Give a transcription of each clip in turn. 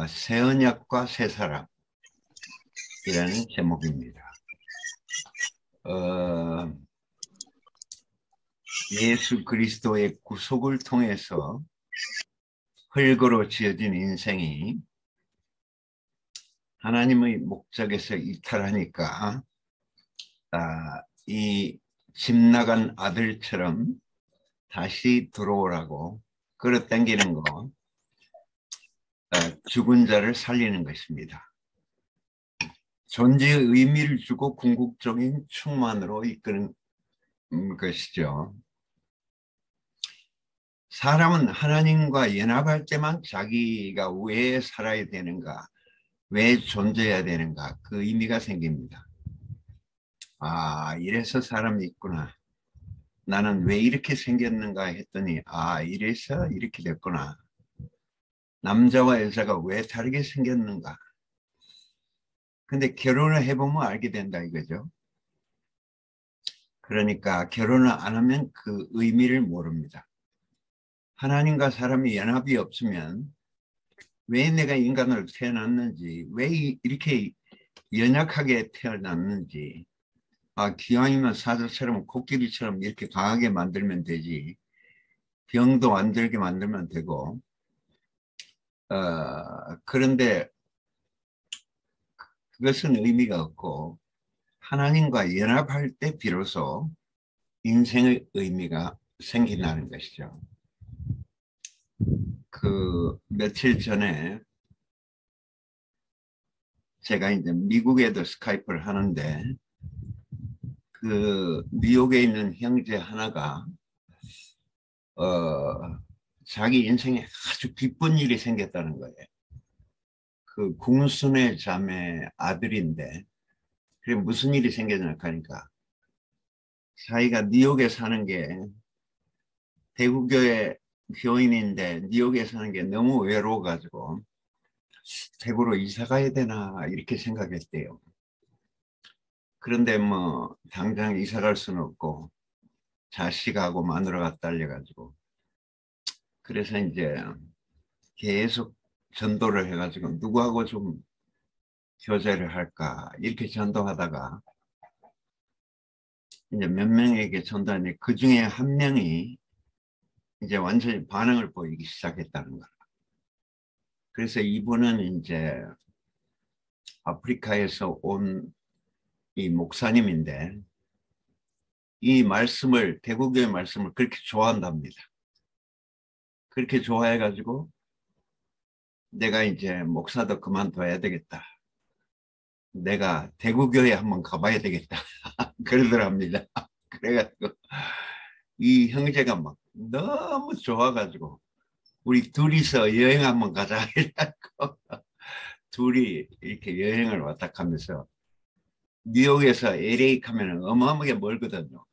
새 언약과 새 사람이라는 제목입니다. 예수 그리스도의 구속을 통해서 흙으로 지어진 인생이 하나님의 목적에서 이탈하니까 이 집 나간 아들처럼 다시 들어오라고 끌어당기는 거, 죽은 자를 살리는 것입니다. 존재의 의미를 주고 궁극적인 충만으로 이끄는 것이죠. 사람은 하나님과 연합할 때만 자기가 왜 살아야 되는가, 왜 존재해야 되는가, 그 의미가 생깁니다. 이래서 사람이 있구나. 나는 왜 이렇게 생겼는가 했더니 이래서 이렇게 됐구나. 남자와 여자가 왜 다르게 생겼는가. 근데 결혼을 해보면 알게 된다 이거죠. 그러니까 결혼을 안 하면 그 의미를 모릅니다. 하나님과 사람이 연합이 없으면 왜 내가 인간으로 태어났는지, 왜 이렇게 연약하게 태어났는지, 기왕이면 사자처럼 코끼리처럼 이렇게 강하게 만들면 되지, 병도 안 들게 만들면 되고, 그런데 그것은 의미가 없고 하나님과 연합할 때 비로소 인생의 의미가 생긴다는 것이죠. 며칠 전에 제가 이제 미국에도 스카이프를 하는데 뉴욕에 있는 형제 하나가 자기 인생에 아주 기쁜 일이 생겼다는 거예요. 궁순의 자매 아들인데 그래 무슨 일이 생겼냐 하니까 자기가 뉴욕에 사는 게 대구교회 교인인데 뉴욕에 사는 게 너무 외로워가지고 대구로 이사 가야 되나 이렇게 생각했대요. 그런데 뭐 당장 이사 갈 수는 없고 자식하고 마누라가 딸려가지고 그래서 이제 계속 전도를 해가지고 누구하고 좀 교제를 할까 이렇게 전도하다가 이제 몇 명에게 전도하니 그 중에 한 명이 이제 완전히 반응을 보이기 시작했다는 거야. 그래서 이분은 이제 아프리카에서 온 이 목사님인데 이 말씀을 대구교회 말씀을 그렇게 좋아한답니다. 그렇게 좋아해가지고 내가 이제 목사도 그만둬야 되겠다. 내가 대구교회 한번 가봐야 되겠다. 그러더랍니다. 그래가지고 이 형제가 막 너무 좋아가지고 우리 둘이서 여행 한번 가자 이래갖고 둘이 이렇게 여행을 왔다 가면서 뉴욕에서 LA 가면 어마어마하게 멀거든요.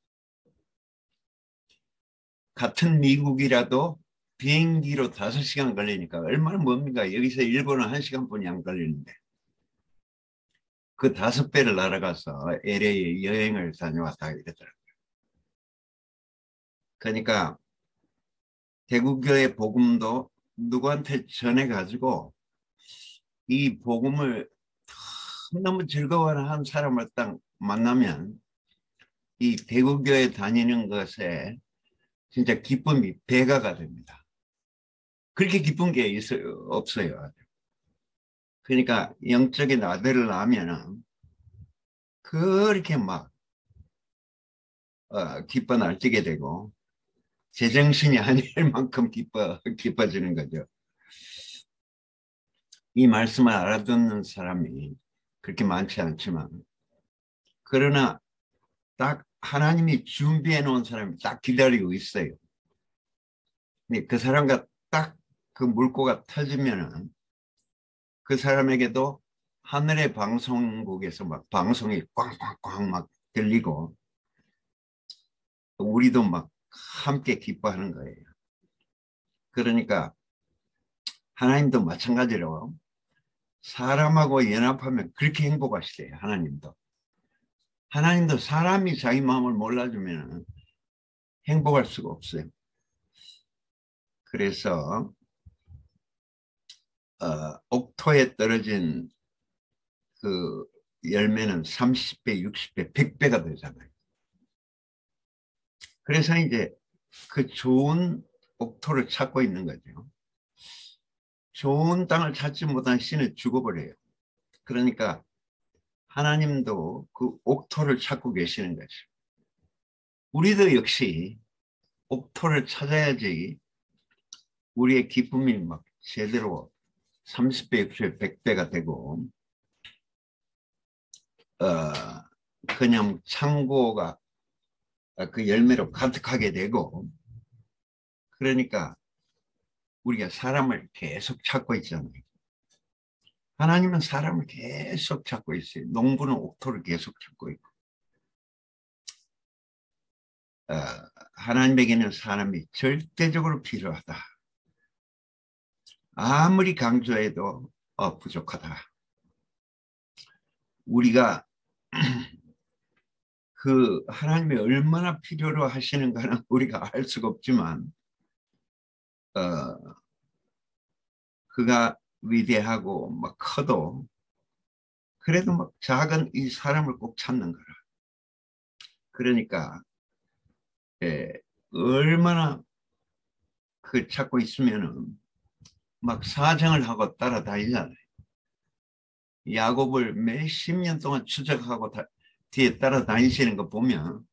같은 미국이라도 비행기로 5시간 걸리니까 얼마나 멉니까? 여기서 일본은 1시간뿐이 안 걸리는데 그 5배를 날아가서 LA 여행을 다녀왔다 이러더라고요. 그러니까 대구교회 복음도 누구한테 전해가지고 이 복음을 너무 즐거워하는 사람을 딱 만나면 이 대구교회 다니는 것에 진짜 기쁨이 배가가 됩니다. 그렇게 기쁜 게 없어요. 그러니까 영적인 아들을 낳으면 그렇게 막 기뻐 날뛰게 되고 제정신이 아닐 만큼 기뻐지는 거죠. 이 말씀을 알아듣는 사람이 그렇게 많지 않지만 그러나 딱 하나님이 준비해 놓은 사람이 딱 기다리고 있어요. 근데 그 사람과 딱 그 물꼬가 터지면은 그 사람에게도 하늘의 방송국에서 막 방송이 꽝꽝꽝 막 들리고 우리도 막 함께 기뻐하는 거예요. 그러니까 하나님도 마찬가지로 사람하고 연합하면 그렇게 행복하시대요. 하나님도 사람이 자기 마음을 몰라주면 행복할 수가 없어요. 그래서 옥토에 떨어진 그 열매는 30배, 60배, 100배가 되잖아요. 그래서 이제 그 좋은 옥토를 찾고 있는 거죠. 좋은 땅을 찾지 못한 씨는 죽어버려요. 그러니까 하나님도 그 옥토를 찾고 계시는 거죠. 우리도 역시 옥토를 찾아야지 우리의 기쁨이 막 제대로 30배, 60배, 100배가 되고 그냥 창고가 그 열매로 가득하게 되고, 그러니까 우리가 사람을 계속 찾고 있잖아요. 하나님은 사람을 계속 찾고 있어요. 농부는 옥토를 계속 찾고 있고, 하나님에게는 사람이 절대적으로 필요하다. 아무리 강조해도 부족하다. 우리가 그 하나님이 얼마나 필요로 하시는가는 우리가 알 수가 없지만 그가 위대하고 막 커도 그래도 막 작은 이 사람을 꼭 찾는 거라. 그러니까 얼마나 그 찾고 있으면은 막 사정을 하고 따라다니잖아요. 야곱을 몇십 년 동안 추적하고 뒤에 따라다니시는 거 보면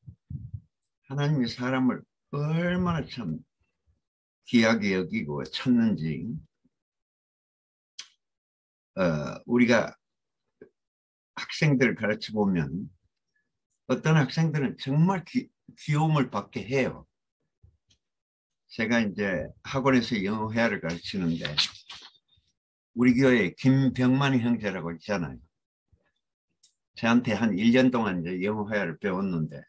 하나님이 사람을 얼마나 참 귀하게 여기고 찾는지 우리가 학생들을 가르쳐 보면 어떤 학생들은 정말 귀여움을 받게 해요. 제가 이제 학원에서 영어 회화를 가르치는데 우리 교회에 김병만 형제라고 있잖아요. 저한테 한 1년 동안 이제 영어 회화를 배웠는데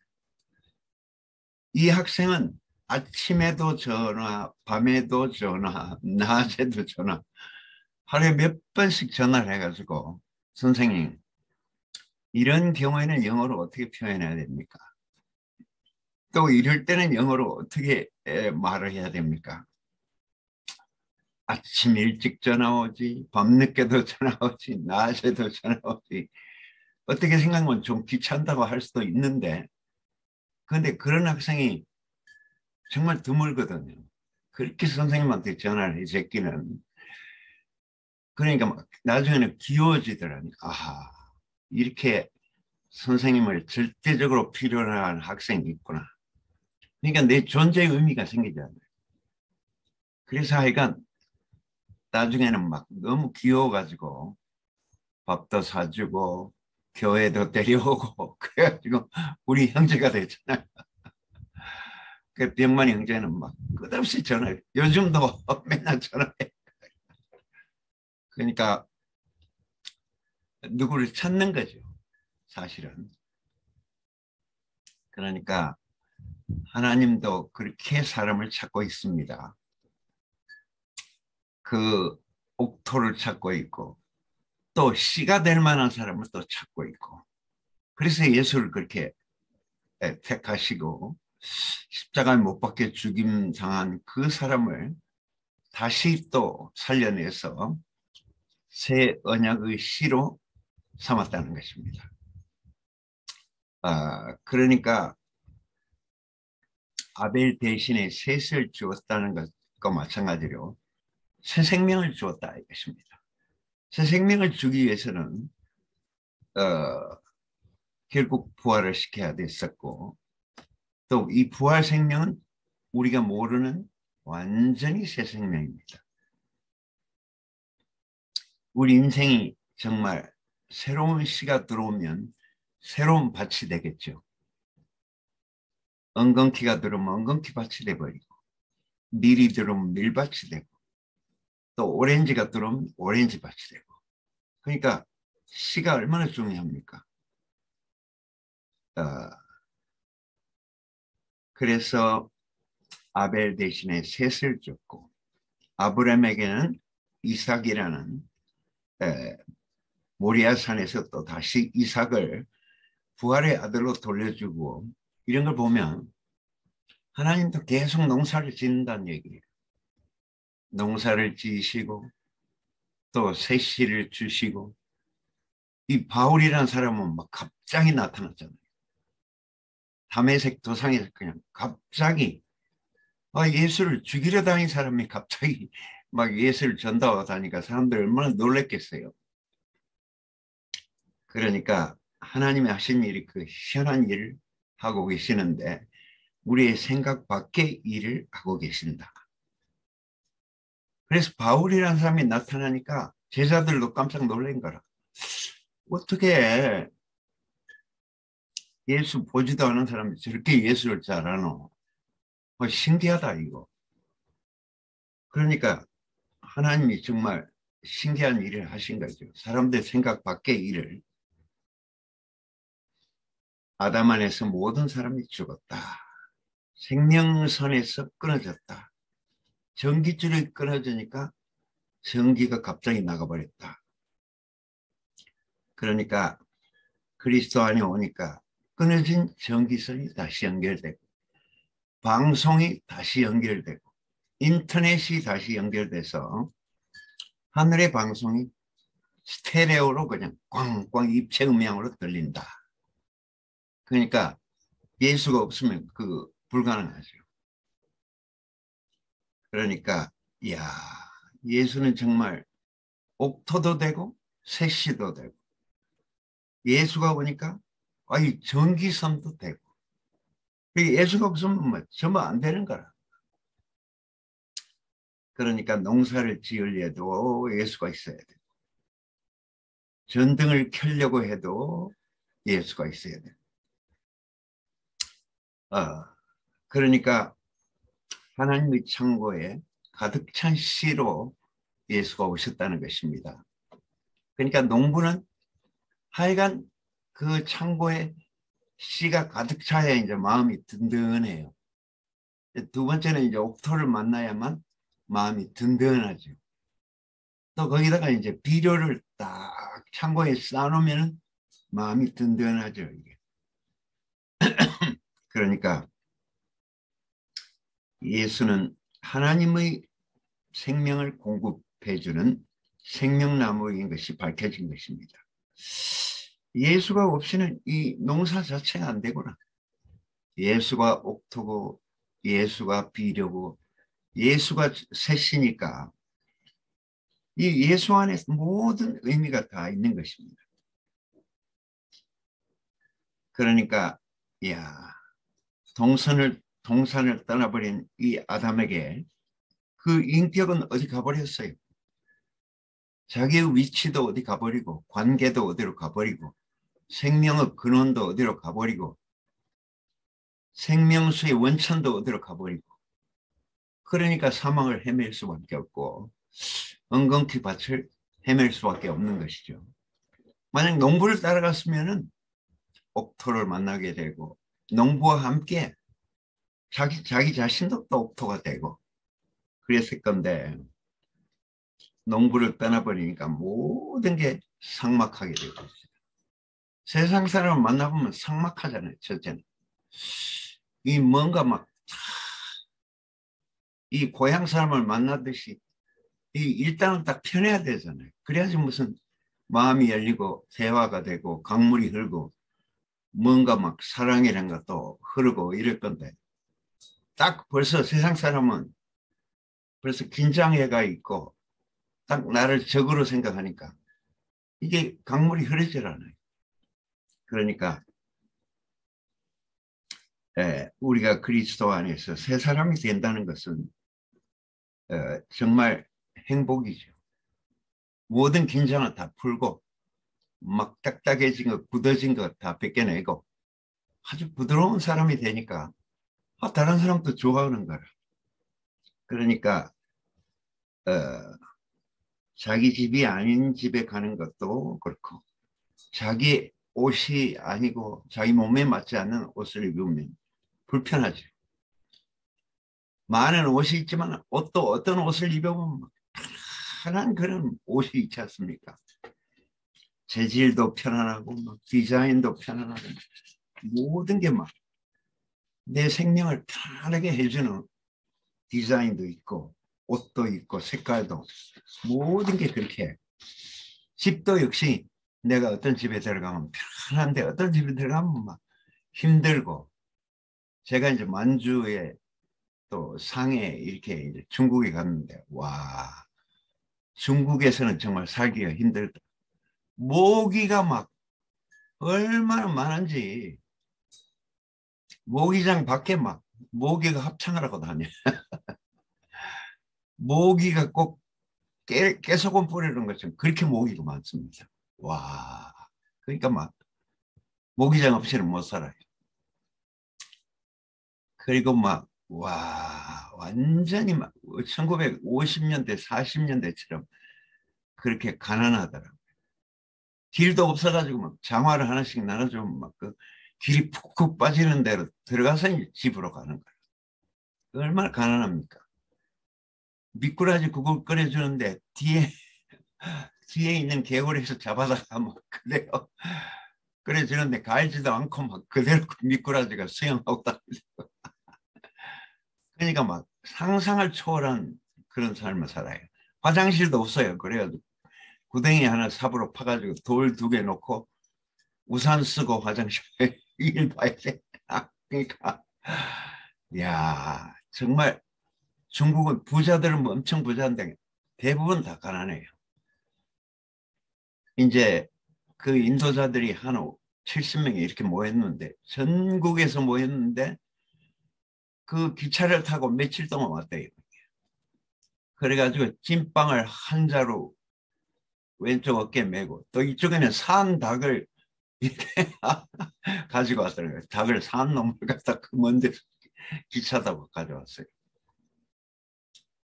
이 학생은 아침에도 전화, 밤에도 전화, 낮에도 전화, 하루에 몇 번씩 전화를 해가지고 선생님, 이런 경우에는 영어로 어떻게 표현해야 됩니까? 또 이럴 때는 영어로 어떻게 말을 해야 됩니까? 아침 일찍 전화 오지, 밤늦게도 전화 오지, 낮에도 전화 오지. 어떻게 생각하면 좀 귀찮다고 할 수도 있는데, 근데 그런 학생이 정말 드물거든요. 그렇게 선생님한테 전화를 해, 제끼는. 그러니까 막 나중에는 귀여워지더라니까. 아하, 이렇게 선생님을 절대적으로 필요로 하는 학생이 있구나. 그러니까 내 존재의 의미가 생기잖아요. 그래서 하여간 나중에는 막 너무 귀여워가지고 밥도 사주고 교회도 데려오고 그래가지고 우리 형제가 됐잖아요. 그 병만이 형제는 막 끝없이 전화해. 요즘도 맨날 전화해. 그러니까 누구를 찾는 거죠. 사실은. 그러니까 하나님도 그렇게 사람을 찾고 있습니다. 그 옥토를 찾고 있고 또 씨가 될 만한 사람을 또 찾고 있고, 그래서 예수를 그렇게 택하시고 십자가에 못 박혀 죽임 당한 그 사람을 다시 또 살려내서 새 언약의 씨로 삼았다는 것입니다. 그러니까 아벨 대신에 셋을 주었다는 것과 마찬가지로 새 생명을 주었다 이것입니다. 새 생명을 주기 위해서는 결국 부활을 시켜야 됐었고, 또 이 부활 생명은 우리가 모르는 완전히 새 생명입니다. 우리 인생이 정말 새로운 씨가 들어오면 새로운 밭이 되겠죠. 엉겅퀴가 들어오면 엉겅퀴 밭이 돼버리고, 밀이 들어오면 밀밭이 되고, 또 오렌지가 들어오면 오렌지 밭이 되고. 그러니까 씨가 얼마나 중요합니까? 그래서 아벨 대신에 셋을 줬고, 아브라함에게는 이삭이라는 모리아산에서 또 다시 이삭을 부활의 아들로 돌려주고, 이런 걸 보면 하나님도 계속 농사를 짓는다는 얘기예요. 농사를 지으시고 또 세시를 주시고, 이 바울이라는 사람은 막 갑자기 나타났잖아요. 다메섹 도상에서 그냥 갑자기 예수를 죽이려 다닌 사람이 갑자기 막 예수를 전도하다니까 사람들 얼마나 놀랬겠어요. 그러니까 하나님이 하신 일이 그 희한한 일을 하고 계시는데 우리의 생각 밖의 일을 하고 계신다. 그래서 바울이라는 사람이 나타나니까 제자들도 깜짝 놀란 거라. 어떻게 예수 보지도 않은 사람이 저렇게 예수를 잘 아노? 신기하다 이거. 그러니까 하나님이 정말 신기한 일을 하신 거죠. 사람들 생각 밖의 일을. 아담 안에서 모든 사람이 죽었다. 생명선에서 끊어졌다. 전기줄이 끊어지니까 전기가 갑자기 나가버렸다. 그러니까 그리스도 안에 오니까 끊어진 전기선이 다시 연결되고 방송이 다시 연결되고 인터넷이 다시 연결돼서 하늘의 방송이 스테레오로 그냥 꽝꽝 입체 음향으로 들린다. 그러니까 예수가 없으면 그 불가능하죠. 그러니까 이야, 예수는 정말 옥토도 되고 세시도 되고 예수가 오니까 이 전기선도 되고 예수가 없으면 뭐 전부 안 되는 거라. 그러니까 농사를 지으려도 예수가 있어야 돼. 전등을 켜려고 해도 예수가 있어야 돼. 그러니까 하나님의 창고에 가득 찬 씨로 예수가 오셨다는 것입니다. 그러니까 농부는 하여간 그 창고에 씨가 가득 차야 이제 마음이 든든해요. 두 번째는 이제 옥토를 만나야만 마음이 든든하죠. 또 거기다가 이제 비료를 딱 창고에 쌓아놓으면 마음이 든든하죠. 이게. 그러니까 예수는 하나님의 생명을 공급해주는 생명나무인 것이 밝혀진 것입니다. 예수가 없이는 이 농사 자체가 안 되구나. 예수가 옥토고 예수가 비료고 예수가 셋이니까 이 예수 안에 모든 의미가 다 있는 것입니다. 그러니까 동산을 떠나버린 이 아담에게 그 인격은 어디 가버렸어요. 자기의 위치도 어디 가버리고 관계도 어디로 가버리고 생명의 근원도 어디로 가버리고 생명수의 원천도 어디로 가버리고 그러니까 사망을 헤맬 수밖에 없고 엉겅퀴 밭을 헤맬 수밖에 없는 것이죠. 만약 농부를 따라갔으면 옥토를 만나게 되고 농부와 함께 자기 자신도 또 옥토가 되고 그랬을 건데 농부를 떠나버리니까 모든 게 삭막하게 되고 있어요. 세상 사람을 만나보면 삭막하잖아요. 첫째는 이 뭔가 막 이 고향 사람을 만나듯이 일단은 딱 편해야 되잖아요. 그래야지 무슨 마음이 열리고 대화가 되고 강물이 흐르고 뭔가 막 사랑이라는 것도 흐르고 이럴 건데 딱 벌써 세상 사람은 벌써 긴장해가 있고 딱 나를 적으로 생각하니까 이게 강물이 흐르질 않아요. 그러니까 우리가 그리스도 안에서 새 사람이 된다는 것은 정말 행복이죠. 모든 긴장을 다 풀고 막 딱딱해진 것, 굳어진 것 다 벗겨내고 아주 부드러운 사람이 되니까 다른 사람도 좋아하는 거라. 그러니까 자기 집이 아닌 집에 가는 것도 그렇고 자기 옷이 아니고 자기 몸에 맞지 않는 옷을 입으면 불편하죠. 많은 옷이 있지만 어떤 옷을 입으면 편한 그런 옷이 있지 않습니까? 재질도 편안하고 디자인도 편안하고 모든 게 막 내 생명을 편하게 해주는 디자인도 있고 옷도 있고 색깔도 모든 게 그렇게 해. 집도 역시 내가 어떤 집에 들어가면 편한데 어떤 집에 들어가면 막 힘들고 제가 이제 만주에 또 상해 이렇게 이제 중국에 갔는데 와 중국에서는 정말 살기가 힘들다. 모기가 막 얼마나 많은지 모기장 밖에 막 모기가 합창을 하고 다녀. 모기가 꼭 깨소금 뿌리는 것처럼 그렇게 모기가 많습니다. 와 그러니까 막 모기장 없이는 못 살아요. 그리고 막 와 완전히 막 1950년대 40년대처럼 그렇게 가난하더라고요. 길도 없어가지고 막 장화를 하나씩 나눠주면 막 그 길이 푹푹 빠지는 대로 들어가서 이제 집으로 가는 거예요. 얼마나 가난합니까? 미꾸라지 국을 끓여주는데 뒤에 있는 개구리에서 잡아다가 막 그대로 끓여주는데 갈지도 않고 막 그대로 미꾸라지가 수영하고 다니고. 그러니까 막 상상을 초월한 그런 삶을 살아요. 화장실도 없어요. 그래가지고 구덩이 하나 삽으로 파가지고 돌 2개 놓고 우산 쓰고 화장실에 일 봐야 돼. 그러니까 야 정말 중국은 부자들은 뭐 엄청 부자인데 대부분 다 가난해요. 이제 그 인도자들이 한 70명이 이렇게 모였는데 전국에서 모였는데 그 기차를 타고 며칠 동안 왔대요. 그래가지고 찐빵을 한 자루 왼쪽 어깨에 메고 또 이쪽에는 산 닭을 이렇게 가지고 왔더라고요. 닭을 산 놈을 갖다 그 먼데 기차 타고 가져왔어요.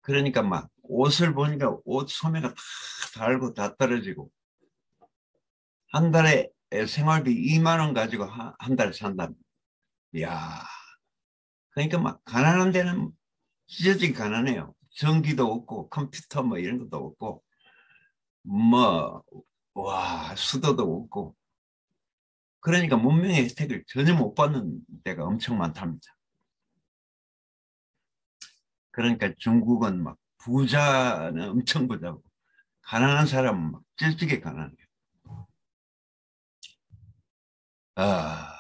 그러니까 막 옷을 보니까 옷 소매가 다 달고 다 떨어지고 한 달에 생활비 2만 원 가지고 한 달 산답니다. 이야, 그러니까 막 가난한 데는 찢어지게 가난해요. 전기도 없고 컴퓨터 뭐 이런 것도 없고 뭐 와 수도도 없고 그러니까 문명의 혜택을 전혀 못 받는 데가 엄청 많답니다. 그러니까 중국은 막 부자는 엄청 부자고 가난한 사람은 막 찔찌게 가난해요. 아,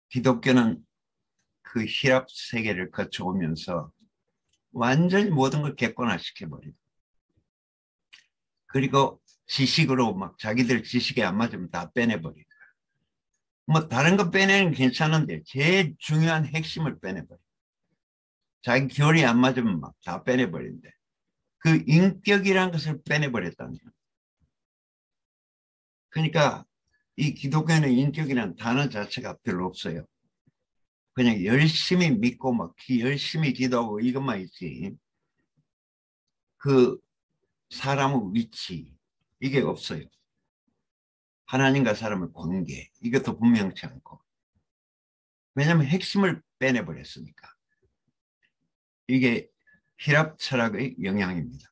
기독교는 그 히랍 세계를 거쳐오면서 완전히 모든 걸 객관화시켜버리고 그리고 지식으로 막 자기들 지식에 안 맞으면 다 빼내버리고 뭐 다른 거 빼내는 괜찮은데 제일 중요한 핵심을 빼내버려. 자기 결이 안 맞으면 막 다 빼내버린대. 그 인격이라는 것을 빼내버렸다는 거예요. 그러니까 이 기독교는 인격이라는 단어 자체가 별로 없어요. 그냥 열심히 믿고 막 열심히 기도하고 이것만 있지. 그 사람의 위치 이게 없어요. 하나님과 사람의 관계 이것도 분명치 않고. 왜냐하면 핵심을 빼내버렸으니까. 이게 히랍 철학의 영향입니다.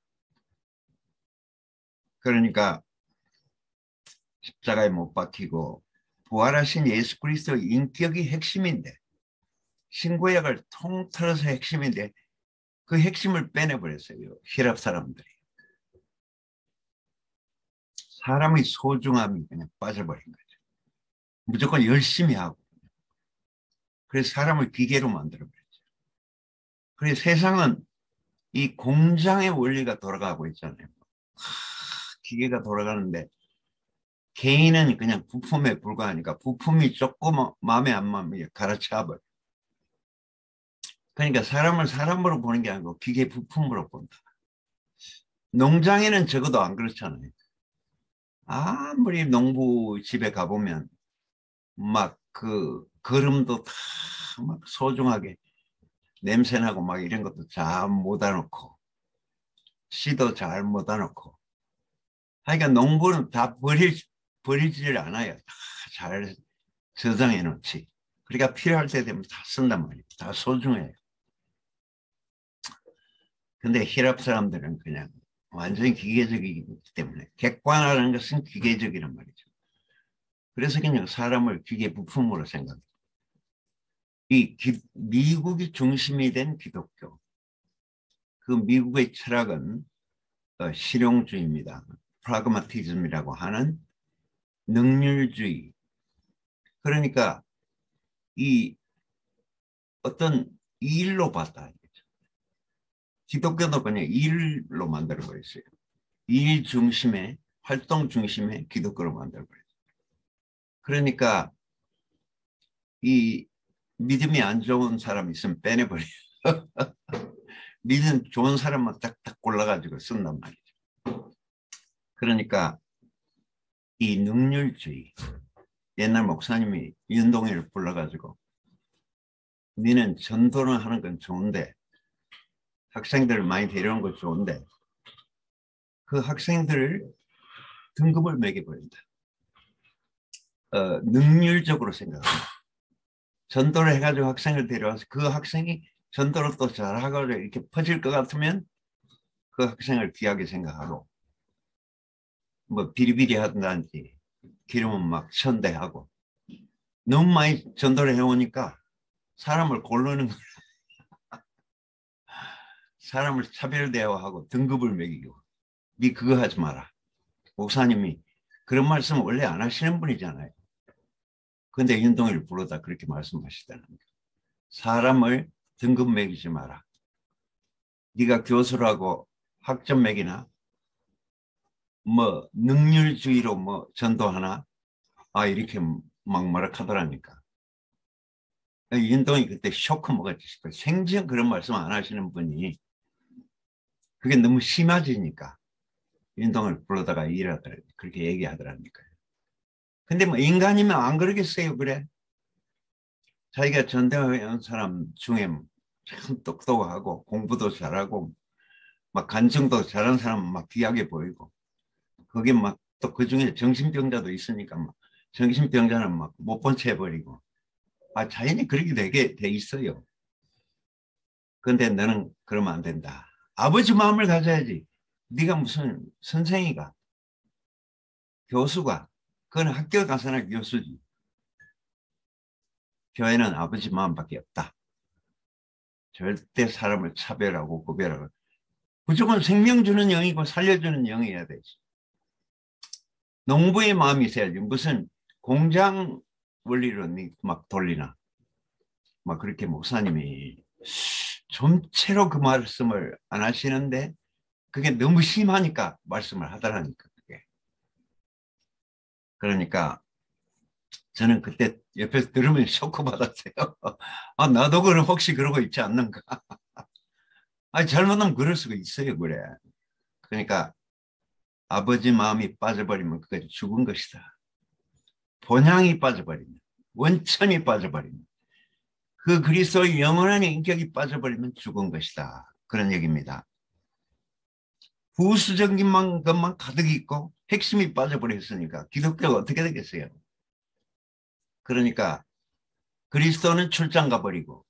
그러니까 십자가에 못 박히고 부활하신 예수 그리스도의 인격이 핵심인데 신구약을 통틀어서 핵심인데 그 핵심을 빼내버렸어요. 히랍 사람들이. 사람의 소중함이 그냥 빠져버린 거죠. 무조건 열심히 하고 그래서 사람을 기계로 만들어버렸죠. 그래서 세상은 이 공장의 원리가 돌아가고 있잖아요. 기계가 돌아가는데 개인은 그냥 부품에 불과하니까 부품이 조금 마음에 안 맞으면 갈아차버려. 그러니까 사람을 사람으로 보는 게 아니고 기계 부품으로 본다. 농장에는 적어도 안 그렇잖아요. 아무리 농부 집에 가보면 막 그 거름도 다 막 소중하게 냄새나고 막 이런 것도 잘 묻어놓고 씨도 잘 묻어놓고 하여간 농부는 다 버리지를 않아요. 다 잘 저장해 놓지. 그러니까 필요할 때 되면 다 쓴단 말이에요. 다 소중해요. 근데 히랍 사람들은 그냥 완전히 기계적이기 때문에 객관화라는 것은 기계적이란 말이죠. 그래서 그냥 사람을 기계 부품으로 생각해요. 미국이 중심이 된 기독교. 그 미국의 철학은 실용주의입니다. 프라그마티즘이라고 하는 능률주의. 그러니까 이 어떤 일로 봤다. 기독교도 그냥 일로 만들어버렸어요. 일 중심의 활동 중심의 기독교로 만들어버렸어요. 그러니까 이 믿음이 안 좋은 사람 있으면 빼내버려요. 믿음 좋은 사람만 딱딱 골라가지고 쓴단 말이죠. 그러니까 이 능률주의, 옛날 목사님이 윤동이를 불러가지고 니는 전도를 하는 건 좋은데 학생들을 많이 데려온 건 좋은데 그 학생들을 등급을 매겨버린다. 능률적으로 생각합니다. 전도를 해가지고 학생을 데려와서 그 학생이 전도를 또 잘하고 이렇게 퍼질 것 같으면 그 학생을 귀하게 생각하고 뭐 비리비리 하든지 기름은 막 천대하고 너무 많이 전도를 해오니까 사람을 고르는 거야. 사람을 차별 대화하고 등급을 매기고 네 그거 하지 마라. 목사님이 그런 말씀 원래 안 하시는 분이잖아요. 근데 윤동이를 부르다 그렇게 말씀하시다는 거예요. 사람을 등급 매기지 마라. 네가 교수라고 학점 매기나 뭐 능률주의로 뭐 전도하나 이렇게 막 말하더라니까. 윤동이 그때 쇼크 먹었지 싶어요. 생전 그런 말씀 안 하시는 분이 그게 너무 심해지니까 윤동을 불러다가 일하더라 그렇게 얘기하더라니까요. 근데 뭐 인간이면 안 그러겠어요. 그래 자기가 전도한 사람 중에 참 똑똑하고 공부도 잘하고 막 간증도 잘하는 사람은 막 귀하게 보이고 거기 막 또 그중에 정신병자도 있으니까 막 정신병자는 막 못 본 채 해버리고 자연히 그렇게 되게 돼 있어요. 근데 너는 그러면 안 된다. 아버지 마음을 가져야지. 네가 무슨 선생이가 교수가 그건 학교 가서나 교수지. 교회는 아버지 마음밖에 없다. 절대 사람을 차별하고 구별하고 무조건 생명 주는 영이고 살려주는 영이어야 되지. 농부의 마음이 있어야지. 무슨 공장 원리로 막 돌리나. 막 그렇게 목사님이 좀채로 그 말씀을 안 하시는데 그게 너무 심하니까 말씀을 하더라니까. 그게. 그러니까 저는 그때 옆에서 들으면 쇼크 받았어요. 나도 그럼 혹시 그러고 있지 않는가. 잘못하면 그럴 수가 있어요. 그래. 그러니까 아버지 마음이 빠져버리면 그게 죽은 것이다. 본향이 빠져버리면 원천이 빠져버리면 그 그리스도의 영원한 인격이 빠져버리면 죽은 것이다. 그런 얘기입니다. 부수적인 것만 가득 있고 핵심이 빠져버렸으니까 기독교가 어떻게 되겠어요? 그러니까 그리스도는 출장 가버리고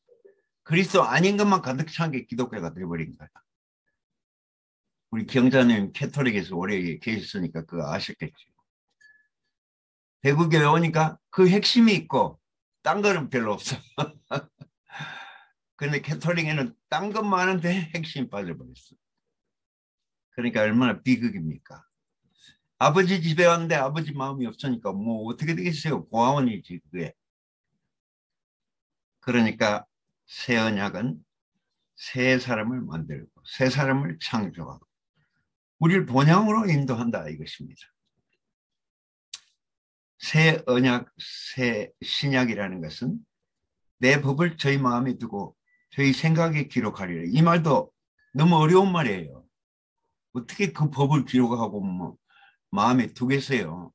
그리스도 아닌 것만 가득 찬 게 기독교가 돼버린 거야. 우리 경자님 캐톨릭에서 오래 계셨으니까 그거 아셨겠죠. 대구교회 오니까 그 핵심이 있고 딴 거는 별로 없어. 근데 캐톨릭에는 딴 것 많은데 핵심이 빠져버렸어. 그러니까 얼마나 비극입니까? 아버지 집에 왔는데 아버지 마음이 없으니까 뭐 어떻게 되겠어요? 고아원이지 그게. 그러니까 새 언약은 새 사람을 만들고 새 사람을 창조하고 우리를 본향으로 인도한다 이것입니다. 새 언약, 새 신약이라는 것은 내 법을 저희 마음에 두고 저희 생각에 기록하리라. 이 말도 너무 어려운 말이에요. 어떻게 그 법을 기록하고 뭐 마음에 두겠어요.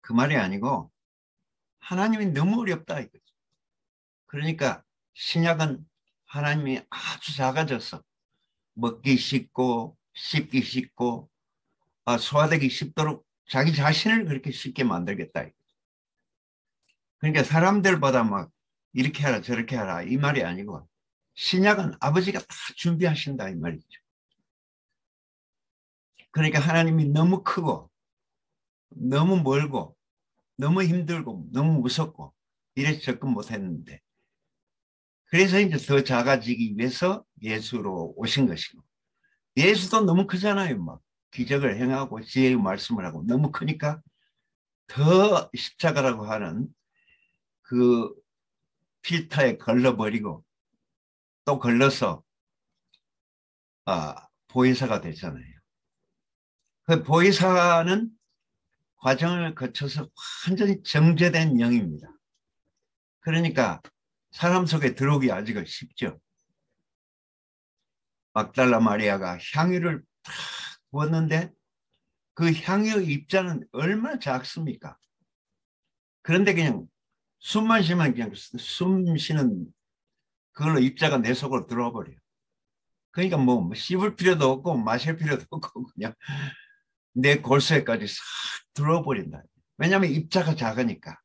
그 말이 아니고 하나님이 너무 어렵다 이거죠. 그러니까 신약은 하나님이 아주 작아져서 먹기 쉽고 씹기 쉽고 소화되기 쉽도록 자기 자신을 그렇게 쉽게 만들겠다. 그러니까 사람들보다 막 이렇게 하라 저렇게 하라 이 말이 아니고 신약은 아버지가 다 준비하신다 이 말이죠. 그러니까 하나님이 너무 크고 너무 멀고 너무 힘들고 너무 무섭고 이래서 접근 못했는데 그래서 이제 더 작아지기 위해서 예수로 오신 것이고, 예수도 너무 크잖아요. 막 기적을 행하고 지혜의 말씀을 하고 너무 크니까 더 십자가라고 하는 그 필터에 걸러버리고 또 걸러서 보혜사가 되잖아요. 그 보혜사는 과정을 거쳐서 완전히 정제된 영입니다. 그러니까 사람 속에 들어오기 아직은 쉽죠. 막달라 마리아가 향유를 탁 부었는데 그 향유 입자는 얼마나 작습니까? 그런데 그냥 숨만 쉬면 그냥 숨 쉬는 그걸로 입자가 내 속으로 들어와 버려요. 그러니까 뭐 씹을 필요도 없고 마실 필요도 없고 그냥 내 골수에까지 싹 들어와 버린다. 왜냐하면 입자가 작으니까.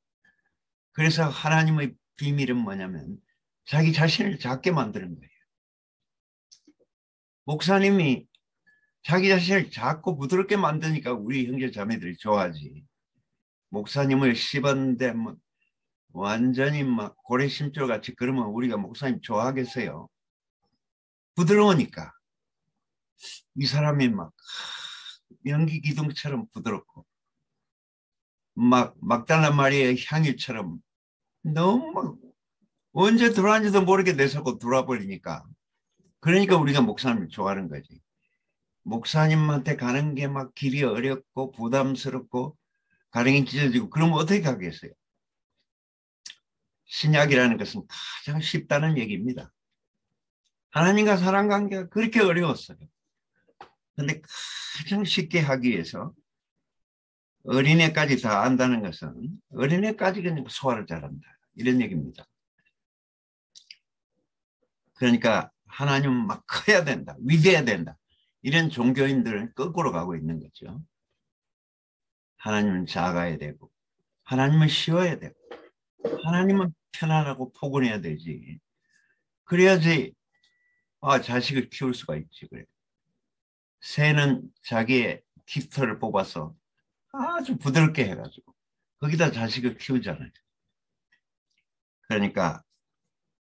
그래서 하나님의 비밀은 뭐냐면 자기 자신을 작게 만드는 거예요. 목사님이 자기 자신을 작고 부드럽게 만드니까 우리 형제 자매들이 좋아하지. 목사님을 씹었는데 뭐 완전히 막 고래심줄 같이 그러면 우리가 목사님 좋아하겠어요? 부드러우니까. 이 사람이 막 연기 기둥처럼 부드럽고 막 막달라 마리아의 향유처럼 너무 막 언제 들어왔는지도 모르게 내 속으로 들어와 버리니까. 그러니까 우리가 목사님을 좋아하는 거지. 목사님한테 가는 게 막 길이 어렵고 부담스럽고 가랭이 찢어지고 그러면 어떻게 가겠어요? 신약이라는 것은 가장 쉽다는 얘기입니다. 하나님과 사람 관계가 그렇게 어려웠어요. 근데 가장 쉽게 하기 위해서 어린애까지 다 안다는 것은 어린애까지 그냥 소화를 잘한다. 이런 얘기입니다. 그러니까 하나님은 막 커야 된다. 위대해야 된다. 이런 종교인들은 거꾸로 가고 있는 거죠. 하나님은 작아야 되고 하나님은 쉬워야 되고 하나님은 편안하고 포근해야 되지. 그래야지 자식을 키울 수가 있지. 그래. 새는 자기의 깃털을 뽑아서 아주 부드럽게 해가지고 거기다 자식을 키우잖아요. 그러니까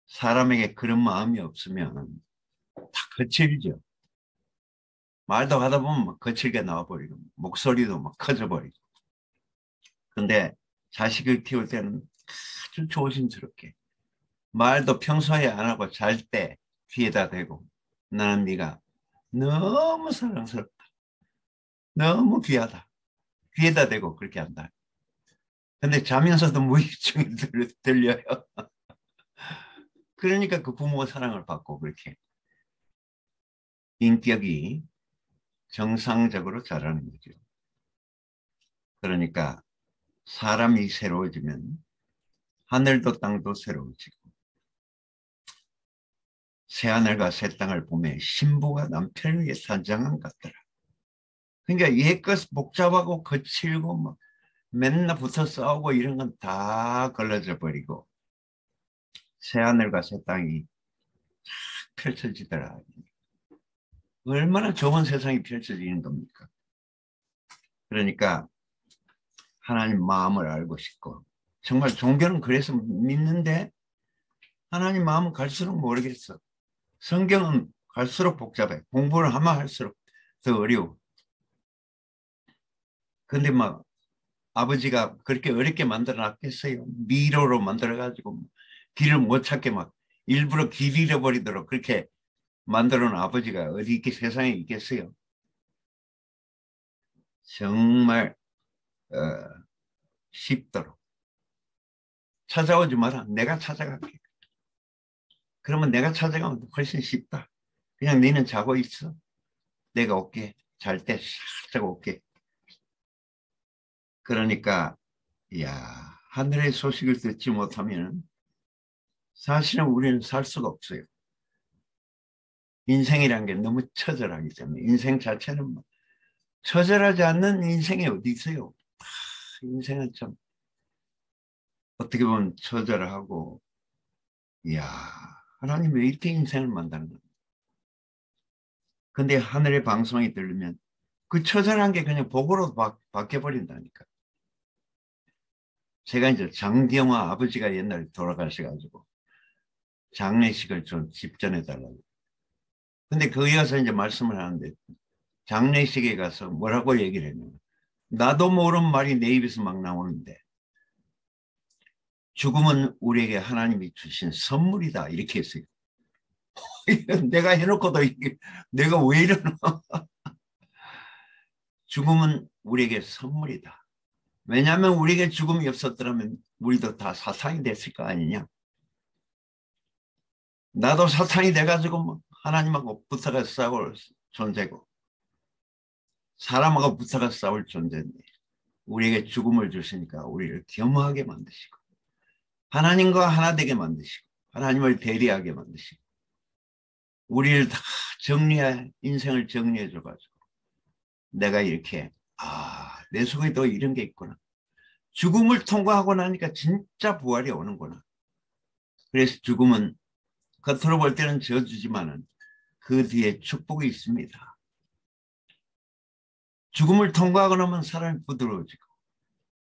사람에게 그런 마음이 없으면 다 거칠죠. 말도 하다 보면 막 거칠게 나와버리고 목소리도 막 커져버리고. 근데 자식을 키울 때는 아주 조심스럽게 말도 평소에 안 하고 잘 때 귀에다 대고 나는 네가 너무 사랑스럽다. 너무 귀하다. 귀에다 대고 그렇게 한다. 근데 자면서도 무의식중에 들려요. 그러니까 그 부모가 사랑을 받고 그렇게 인격이 정상적으로 자라는 거죠. 그러니까 사람이 새로워지면 하늘도 땅도 새로워지고 새하늘과 새 땅을 보며 신부가 남편을 위해 단장한 같더라. 그러니까 옛것 복잡하고 거칠고 막 맨날 붙어 싸우고 이런 건 다 걸러져 버리고 새하늘과 새 땅이 펼쳐지더라. 얼마나 좋은 세상이 펼쳐지는 겁니까? 그러니까 하나님 마음을 알고 싶고 정말 종교는 그래서 믿는데 하나님 마음은 갈수록 모르겠어. 성경은 갈수록 복잡해. 공부를 하면 할수록 더 어려워. 근데 막 아버지가 그렇게 어렵게 만들어 놨겠어요. 미로로 만들어 가지고 길을 못 찾게 막 일부러 길 잃어버리도록 그렇게 만들어 놓은 아버지가 어디 있게 세상에 있겠어요. 정말 쉽도록 찾아오지 마라. 내가 찾아갈게. 그러면 내가 찾아가면 훨씬 쉽다. 그냥 너는 자고 있어. 내가 올게. 잘 때 살짝 올게. 그러니까 하늘의 소식을 듣지 못하면 사실은 우리는 살 수가 없어요. 인생이란 게 너무 처절하기 때문에 인생 자체는 처절하지 않는 인생이 어디 있어요. 인생은 참 어떻게 보면 처절하고 하나님 왜 이렇게 인생을 만드는 거야. 근데 하늘의 방송이 들리면 그 처절한 게 그냥 복으로 바뀌어버린다니까. 제가 이제 장기영화 아버지가 옛날에 돌아가셔가지고 장례식을 좀 집전해 달라고. 근데 거기 가서 이제 말씀을 하는데 장례식에 가서 뭐라고 얘기를 했냐면 나도 모르는 말이 내 입에서 막 나오는데 죽음은 우리에게 하나님이 주신 선물이다 이렇게 했어요. 내가 해놓고도 이게 내가 왜 이러나. 죽음은 우리에게 선물이다. 왜냐하면 우리에게 죽음이 없었더라면 우리도 다 사탄이 됐을 거 아니냐. 나도 사탄이 돼가지고 뭐 하나님하고 붙어가 싸울 존재고 사람하고 붙어가 싸울 존재인데 우리에게 죽음을 주시니까 우리를 겸허하게 만드시고 하나님과 하나 되게 만드시고 하나님을 대리하게 만드시고 우리를 다 정리해 인생을 정리해 줘가지고 내가 이렇게 내 속에도 이런 게 있구나. 죽음을 통과하고 나니까 진짜 부활이 오는구나. 그래서 죽음은 겉으로 볼 때는 저주지만은 그 뒤에 축복이 있습니다. 죽음을 통과하고 나면 사람이 부드러워지고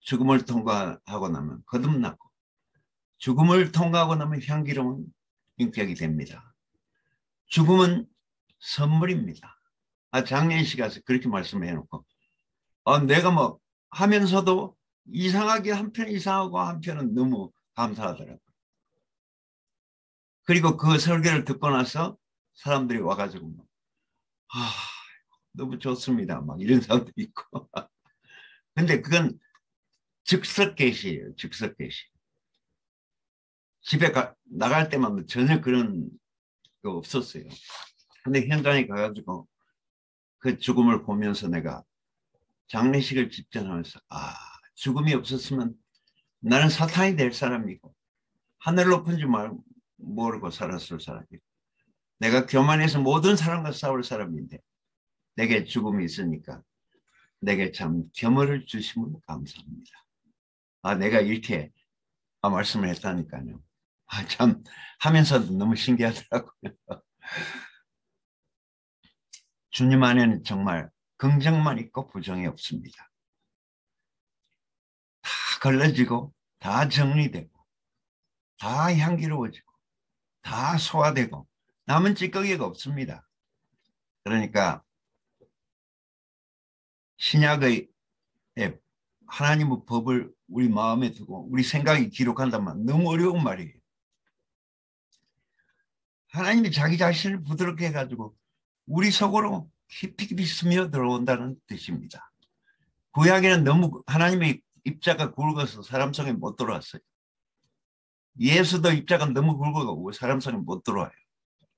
죽음을 통과하고 나면 거듭나고 죽음을 통과하고 나면 향기로운 인격이 됩니다. 죽음은 선물입니다. 장례식 가서 그렇게 말씀해 놓고 내가 뭐 하면서도 이상하게 한편 이상하고 한편은 너무 감사하더라고요. 그리고 그 설교를 듣고 나서 사람들이 와가지고 너무 좋습니다. 막 이런 사람도 있고. 근데 그건 즉석계시예요. 즉석계시. 집에 나갈 때만 전혀 그런 거 없었어요. 근데 현장에 가가지고 그 죽음을 보면서 내가 장례식을 집전하면서 죽음이 없었으면 나는 사탄이 될 사람이고 하늘 높은 줄 모르고 살았을 사람이고 내가 교만해서 모든 사람과 싸울 사람인데 내게 죽음이 있으니까 내게 참 겸허를 주시면 감사합니다. 내가 이렇게 말씀을 했다니까요. 참 하면서도 너무 신기하더라고요. 주님 안에는 정말 긍정만 있고 부정이 없습니다. 다 걸러지고 다 정리되고 다 향기로워지고 다 소화되고 남은 찌꺼기가 없습니다. 그러니까 신약의 하나님의 법을 우리 마음에 두고 우리 생각이 기록한다면 너무 어려운 말이에요. 하나님이 자기 자신을 부드럽게 해가지고 우리 속으로 깊이 깊이 스며들어온다는 뜻입니다. 구약에는 너무 하나님의 입자가 굵어서 사람 속에 못 들어왔어요. 예수도 입자가 너무 굵고 사람 속에 못 들어와요.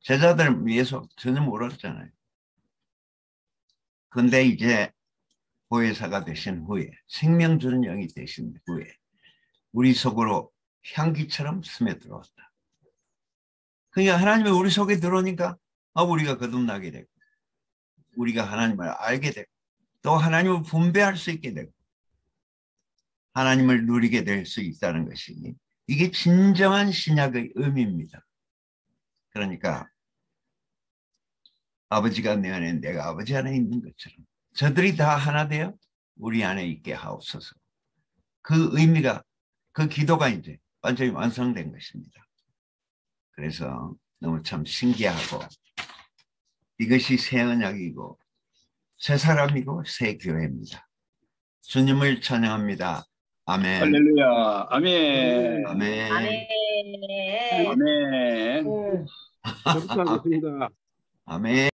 제자들은 예수 전혀 몰랐잖아요. 근데 이제 보혜사가 되신 후에 생명 주는 영이 되신 후에 우리 속으로 향기처럼 스며들어왔다. 그러니까 하나님이 우리 속에 들어오니까 우리가 거듭나게 되고 우리가 하나님을 알게 되고 또 하나님을 분배할 수 있게 되고 하나님을 누리게 될 수 있다는 것이 이게 진정한 신약의 의미입니다. 그러니까 아버지가 내 안에 내가 아버지 안에 있는 것처럼 저들이 다 하나 되어 우리 안에 있게 하옵소서. 그 의미가 그 기도가 이제 완전히 완성된 것입니다. 그래서 너무 참 신기하고 이것이 새 언약이고 새 사람이고 새 교회입니다. 주님을 찬양합니다. 아멘. 할렐루야. 아멘. 아멘. 아멘. 아멘. 음. 감사합니다. 아멘.